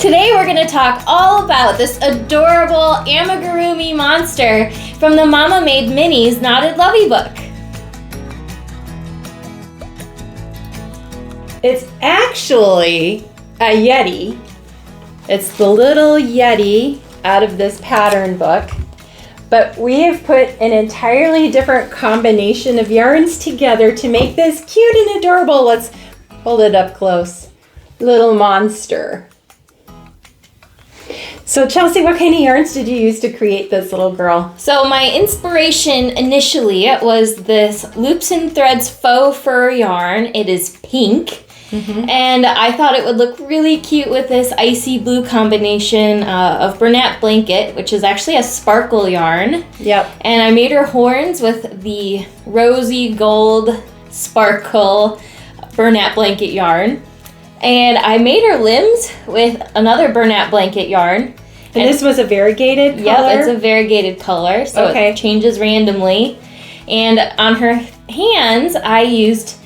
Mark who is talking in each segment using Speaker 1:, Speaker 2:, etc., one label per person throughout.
Speaker 1: Today we're going to talk all about this adorable Amigurumi Monster from the Mama Made Minis Knotted Lovey book.
Speaker 2: It's actually a Yeti. It's the little Yeti out of this pattern book. But we have put an entirely different combination of yarns together to make this cute and adorable. Let's hold it up close. Little monster. So Chelsea, what kind of yarns did you use to create this little girl?
Speaker 1: So my inspiration initially was this Loops and Threads faux fur yarn. It is pink. And I thought it would look really cute with this icy blue combination of Bernat Blanket, which is actually a sparkle yarn.
Speaker 2: Yep.
Speaker 1: And I made her horns with the rosy gold sparkle Bernat Blanket yarn. And I made her limbs with another Bernat Blanket yarn.
Speaker 2: And this was a variegated color?
Speaker 1: Yep, it's a variegated color, so it changes randomly. And on her hands, I used,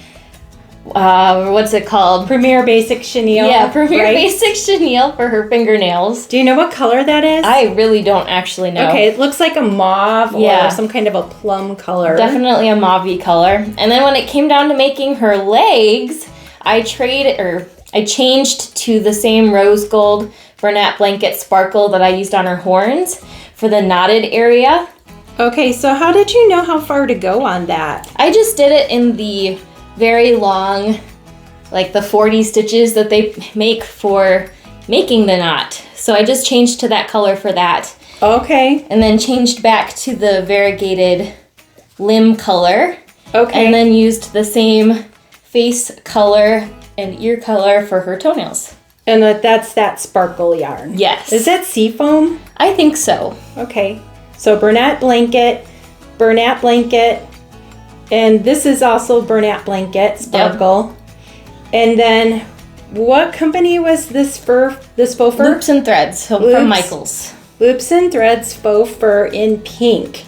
Speaker 1: what's it called?
Speaker 2: Premier Basic Chenille.
Speaker 1: Yeah, Premier Basic Chenille for her fingernails.
Speaker 2: Do you know what color that is?
Speaker 1: I really don't actually know.
Speaker 2: Okay, it looks like a mauve or some kind of a plum color.
Speaker 1: Definitely a mauve-y color. And then when it came down to making her legs, I changed to the same rose gold Bernat Blanket sparkle that I used on her horns for the knotted area.
Speaker 2: Okay, so how did you know how far to go on that?
Speaker 1: I just did it in the very long, like the 40 stitches that they make for making the knot. So I just changed to that color for that.
Speaker 2: Okay.
Speaker 1: And then changed back to the variegated limb color.
Speaker 2: Okay.
Speaker 1: And then used the same face color and ear color for her toenails.
Speaker 2: And that's that sparkle yarn.
Speaker 1: Yes.
Speaker 2: Is that seafoam?
Speaker 1: I think so.
Speaker 2: Okay. So Bernat Blanket, and this is also Bernat Blanket sparkle. Yep. And then what company was this faux fur?
Speaker 1: Loops and Threads from Michaels.
Speaker 2: Loops and Threads faux fur in pink.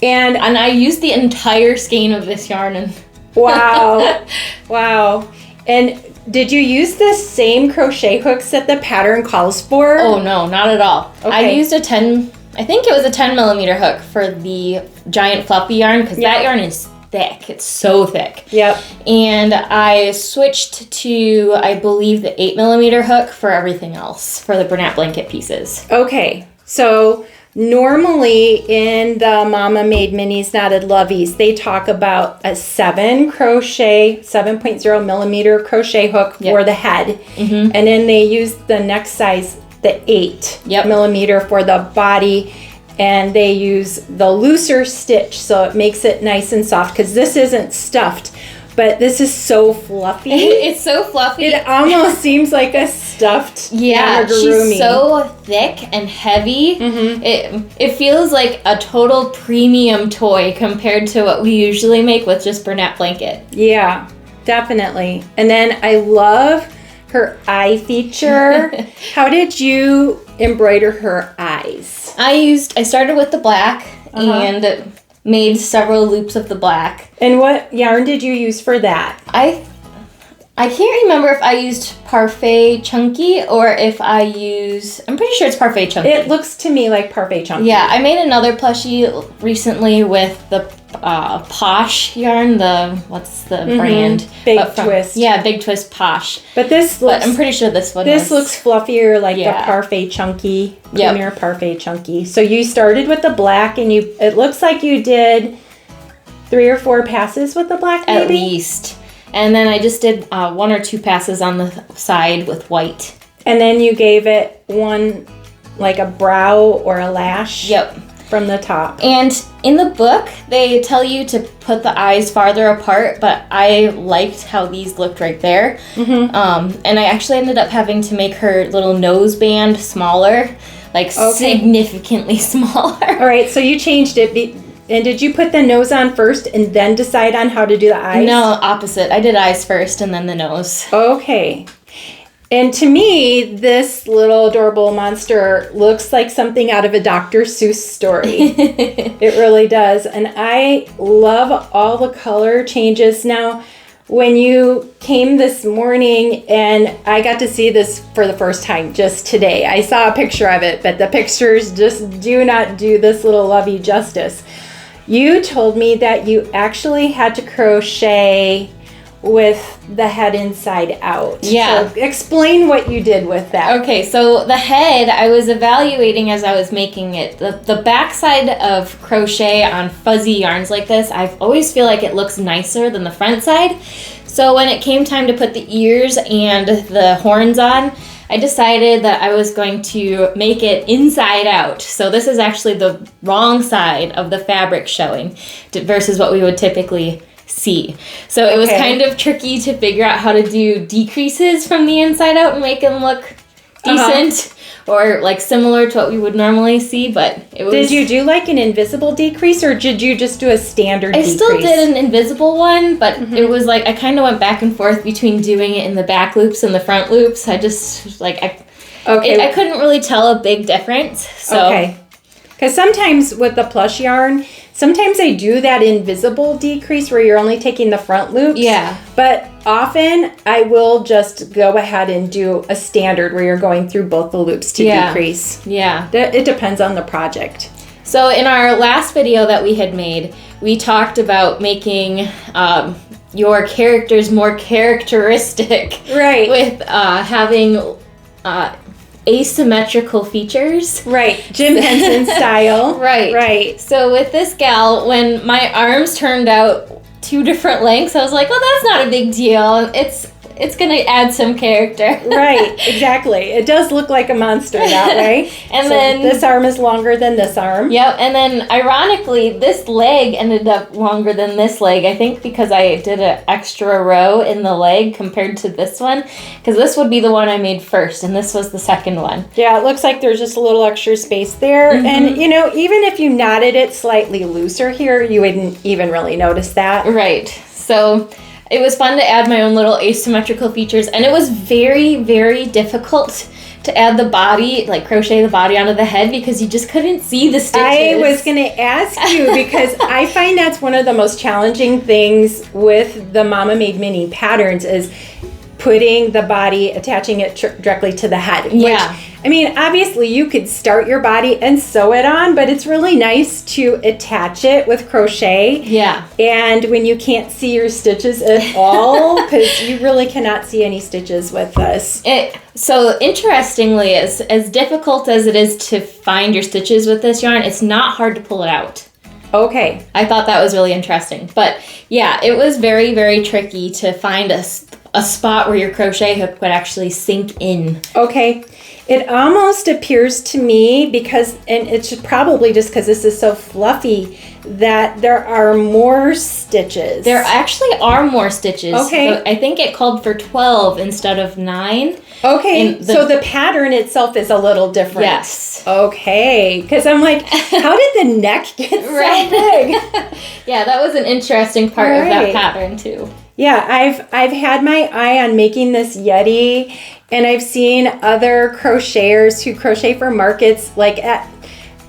Speaker 2: And
Speaker 1: I used the entire skein of this yarn.
Speaker 2: Wow. Wow. And did you use the same crochet hooks that the pattern calls for?
Speaker 1: Oh, no, not at all. Okay. I used I think it was a 10 millimeter hook for the giant fluffy yarn because that yarn is thick. It's so thick.
Speaker 2: Yep.
Speaker 1: And I switched to, I believe, the 8 millimeter hook for everything else for the Bernat Blanket pieces.
Speaker 2: Okay. So normally in the Mama Made Minis Knotted Loveys, they talk about a 7.0 millimeter crochet hook for the head. And then they use the next size, the 8 millimeter for the body. And they use the looser stitch so it makes it nice and soft because this isn't stuffed. But this is so fluffy.
Speaker 1: It's so fluffy.
Speaker 2: It almost seems like a stuffed
Speaker 1: Amigurumi. She's so thick and heavy. It feels like a total premium toy compared to what we usually make with just Bernat Blanket.
Speaker 2: Yeah, definitely. And then I love her eye feature. How did you embroider her eyes?
Speaker 1: I started with the black and made several loops of the black.
Speaker 2: And what yarn did you use for that?
Speaker 1: I can't remember if I used Parfait Chunky or if I'm pretty sure it's Parfait Chunky.
Speaker 2: It looks to me like Parfait Chunky.
Speaker 1: Yeah, I made another plushie recently with the Posh yarn, what's the brand?
Speaker 2: Big Twist.
Speaker 1: Yeah, Big Twist Posh.
Speaker 2: But I'm
Speaker 1: pretty sure this one
Speaker 2: looks fluffier like the Parfait Chunky. Premier Parfait Chunky. So you started with the black and it looks like you did 3 or 4 passes with the black maybe?
Speaker 1: At least. And then I just did 1 or 2 passes on the side with white.
Speaker 2: And then you gave it one, like a brow or a lash from the top.
Speaker 1: And in the book, they tell you to put the eyes farther apart, but I liked how these looked right there. And I actually ended up having to make her little nose band smaller, significantly smaller. All
Speaker 2: right, so you changed it. And did you put the nose on first and then decide on how to do the eyes?
Speaker 1: No, opposite. I did eyes first and then the nose.
Speaker 2: Okay. And to me, this little adorable monster looks like something out of a Dr. Seuss story. It really does. And I love all the color changes. Now, when you came this morning, and I got to see this for the first time just today. I saw a picture of it, but the pictures just do not do this little Lovey justice. You told me that you actually had to crochet with the head inside out.
Speaker 1: Yeah.
Speaker 2: So explain what you did with that.
Speaker 1: Okay, so the head, I was evaluating as I was making it. The backside of crochet on fuzzy yarns like this, I always feel like it looks nicer than the front side. So when it came time to put the ears and the horns on, I decided that I was going to make it inside out. So this is actually the wrong side of the fabric showing versus what we would typically see. So it was kind of tricky to figure out how to do decreases from the inside out and make them look decent or like similar to what we would normally see, but it was...
Speaker 2: Did you do like an invisible decrease, or did you just do a standard decrease?
Speaker 1: I still did an invisible one, but it was like I kind of went back and forth between doing it in the back loops and the front loops. I just like I couldn't really tell a big difference. So
Speaker 2: because sometimes with the plush yarn, sometimes I do that invisible decrease where you're only taking the front loops.
Speaker 1: Yeah.
Speaker 2: But often I will just go ahead and do a standard where you're going through both the loops to decrease.
Speaker 1: Yeah.
Speaker 2: It depends on the project.
Speaker 1: So in our last video that we had made, we talked about making your characters more characteristic.
Speaker 2: Right.
Speaker 1: With having... asymmetrical features.
Speaker 2: Right. Jim Henson style.
Speaker 1: Right. So with this gal, when my arms turned out 2 different lengths, I was like, well, that's not a big deal. It's going to add some character.
Speaker 2: Right, exactly. It does look like a monster that way.
Speaker 1: And
Speaker 2: so
Speaker 1: then
Speaker 2: this arm is longer than this arm.
Speaker 1: Yep, and then ironically, this leg ended up longer than this leg, I think because I did an extra row in the leg compared to this one, because this would be the one I made first, and this was the second one.
Speaker 2: Yeah, it looks like there's just a little extra space there. And, you know, even if you knotted it slightly looser here, you wouldn't even really notice that.
Speaker 1: Right, so... It was fun to add my own little asymmetrical features, and it was very, very difficult to add the body, like crochet the body onto the head, because you just couldn't see the stitches.
Speaker 2: I was going to ask you, because I find that's one of the most challenging things with the Mama Made Mini patterns is putting the body, attaching it directly to the head.
Speaker 1: Yeah.
Speaker 2: Which, I mean, obviously you could start your body and sew it on, but it's really nice to attach it with crochet.
Speaker 1: Yeah.
Speaker 2: And when you can't see your stitches at all, because you really cannot see any stitches with this.
Speaker 1: So interestingly, as difficult as it is to find your stitches with this yarn, it's not hard to pull it out.
Speaker 2: Okay.
Speaker 1: I thought that was really interesting. But yeah, it was very, very tricky to find a spot where your crochet hook would actually sink in.
Speaker 2: Okay. It almost appears to me, because, and it's probably just because this is so fluffy, that there are more stitches.
Speaker 1: There actually are more stitches.
Speaker 2: Okay.
Speaker 1: So I think it called for 12 instead of 9.
Speaker 2: Okay, so the pattern itself is a little different.
Speaker 1: Yes.
Speaker 2: Okay, because I'm like, how did the neck get so big?
Speaker 1: Yeah, that was an interesting part of that pattern too.
Speaker 2: Yeah, I've had my eye on making this Yeti, and I've seen other crocheters who crochet for markets, like at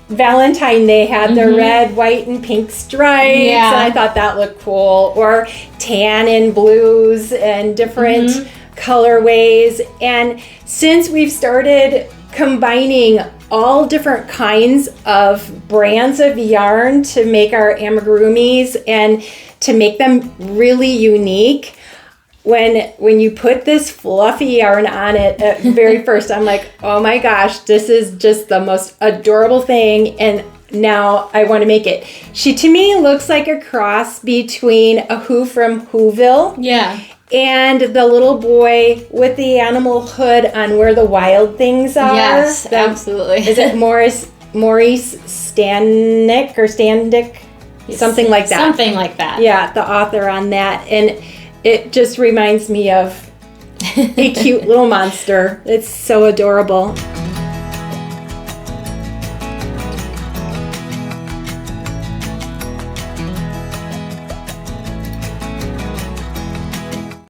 Speaker 2: Valentine they had the red, white, and pink stripes, and I thought that looked cool, or tan and blues and different colorways. And since we've started combining all different kinds of brands of yarn to make our amigurumis and to make them really unique, when you put this fluffy yarn on it at very first, I'm like, oh my gosh, this is just the most adorable thing, and now I want to make it. She to me looks like a cross between a Who from Whoville and the little boy with the animal hood on Where the Wild Things Are.
Speaker 1: Yes, absolutely.
Speaker 2: Is it Maurice Stanick or Standick? Something like that.
Speaker 1: Something like that.
Speaker 2: Yeah, the author on that. And it just reminds me of a cute little monster. It's so adorable.